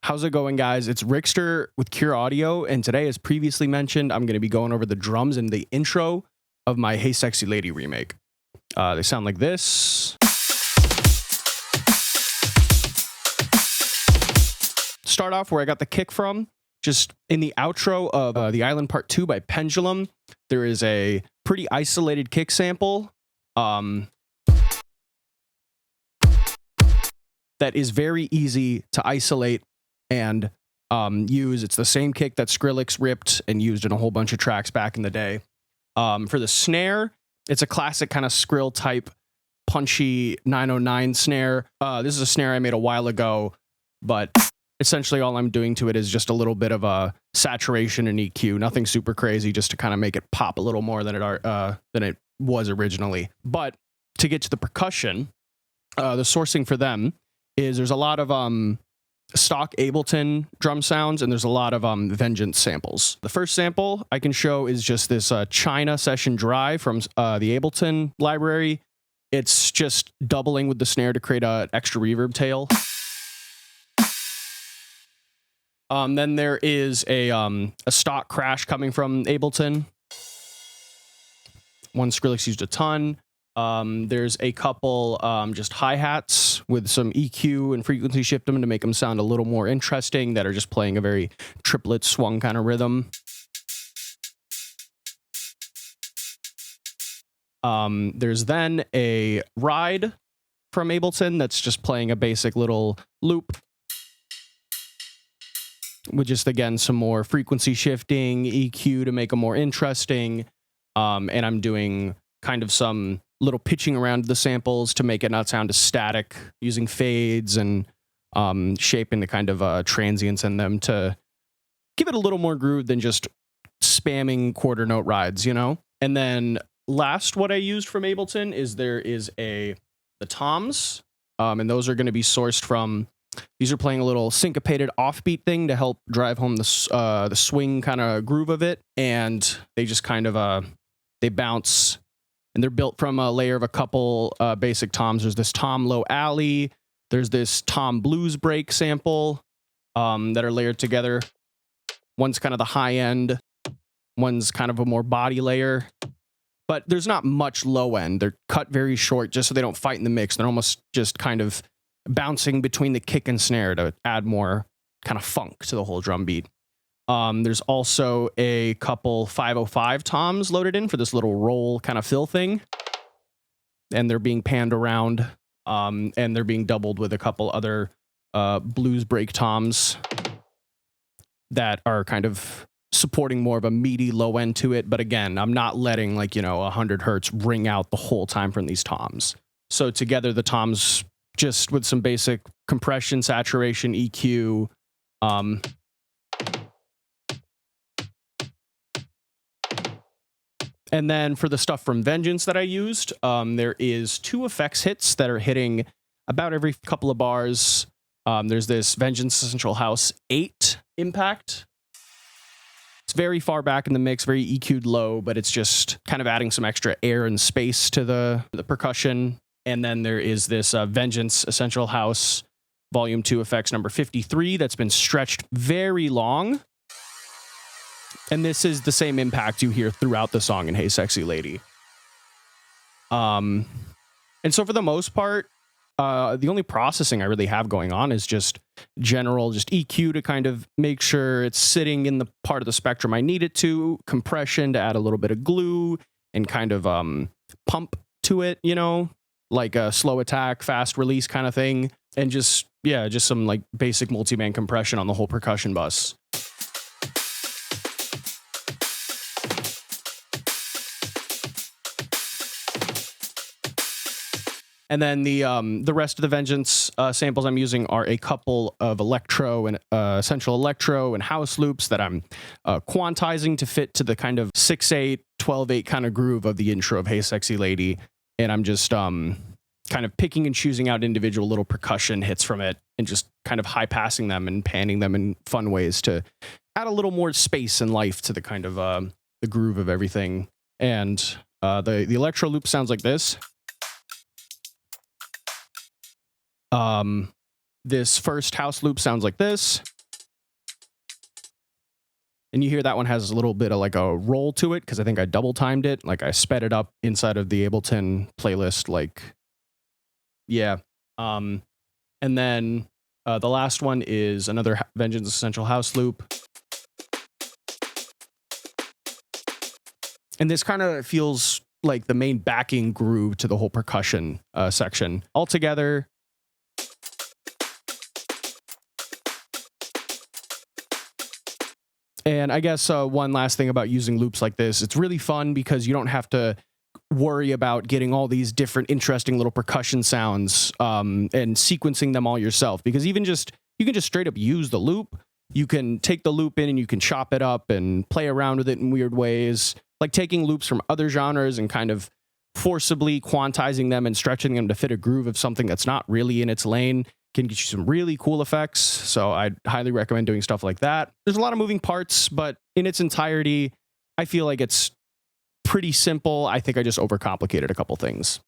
How's it going, guys? It's Rickster with Cure Audio, and today, as previously mentioned, I'm going to be going over the drums in the intro of my Hey Sexy Lady remake. They sound like this. Start off where I got the kick from. Just in the outro of The Island Part 2 by Pendulum, there is a pretty isolated kick sample that is very easy to isolate and use. It's the same kick that Skrillex ripped and used in a whole bunch of tracks back in the day. For the snare, it's a classic kind of Skrill type punchy 909 snare. This is a snare I made a while ago, but essentially all I'm doing to it is just a little bit of a saturation and EQ. Nothing super crazy, just to kind of make it pop a little more than it was originally. But to get to the percussion, the sourcing for them is there's a lot of stock Ableton drum sounds, and there's a lot of Vengeance samples. The first sample I can show is just this China Session Dry from the Ableton library. It's just doubling with the snare to create an extra reverb tail. Then there is a stock Crash coming from Ableton. One Skrillex used a ton. There's a couple just hi-hats with some EQ and frequency shift them to make them sound a little more interesting, that are just playing a very triplet swung kind of rhythm. There's then a Ride from Ableton that's just playing a basic little loop with just, again, some more frequency shifting, EQ to make them more interesting. And I'm doing kind of some little pitching around the samples to make it not sound as static, using fades and shaping the kind of transients in them to give it a little more groove than just spamming quarter note rides, you know? And then last, what I used from Ableton is there is the toms, and those are going to be sourced from, these are playing a little syncopated offbeat thing to help drive home the swing kind of groove of it, and they just kind of they bounce. And they're built from a layer of a couple basic toms. There's this tom low alley. There's this tom blues break sample that are layered together. One's kind of the high end. One's kind of a more body layer. But there's not much low end. They're cut very short just so they don't fight in the mix. They're almost just kind of bouncing between the kick and snare to add more kind of funk to the whole drum beat. There's also a couple 505 toms loaded in for this little roll kind of fill thing. And they're being panned around, and they're being doubled with a couple other blues break toms that are kind of supporting more of a meaty low end to it. But again, I'm not letting 100 hertz ring out the whole time from these toms. So together the toms, just with some basic compression, saturation, EQ, and then for the stuff from Vengeance that I used, there is 2 effects hits that are hitting about every couple of bars. There's this Vengeance Essential House 8 impact. It's very far back in the mix, very EQ'd low, but it's just kind of adding some extra air and space to the percussion. And then there is this Vengeance Essential House Volume 2 effects number 53 that's been stretched very long. And this is the same impact you hear throughout the song in Hey Sexy Lady. And so for the most part, the only processing I really have going on is just general, just EQ to kind of make sure it's sitting in the part of the spectrum I need it to, compression to add a little bit of glue, and kind of pump to it, like a slow attack, fast release kind of thing. And just some basic multi-band compression on the whole percussion bus. And then the rest of the Vengeance samples I'm using are a couple of electro and essential electro and house loops that I'm quantizing to fit to the kind of 6/8, 12/8 kind of groove of the intro of Hey Sexy Lady. And I'm just kind of picking and choosing out individual little percussion hits from it and just kind of high passing them and panning them in fun ways to add a little more space and life to the kind of the groove of everything. And the electro loop sounds like this. This first house loop sounds like this. And you hear that one has a little bit of like a roll to it because I think I double timed it. Like I sped it up inside of the Ableton playlist. Like, yeah. And then the last one is another Vengeance Essential House loop. And this kind of feels like the main backing groove to the whole percussion section. Altogether, and I guess one last thing about using loops like this, it's really fun because you don't have to worry about getting all these different interesting little percussion sounds and sequencing them all yourself. Because even just, you can just straight up use the loop. You can take the loop in and you can chop it up and play around with it in weird ways. Like taking loops from other genres and kind of forcibly quantizing them and stretching them to fit a groove of something that's not really in its lane can get you some really cool effects. So I'd highly recommend doing stuff like that. There's a lot of moving parts, but in its entirety, I feel like it's pretty simple. I think I just overcomplicated a couple things.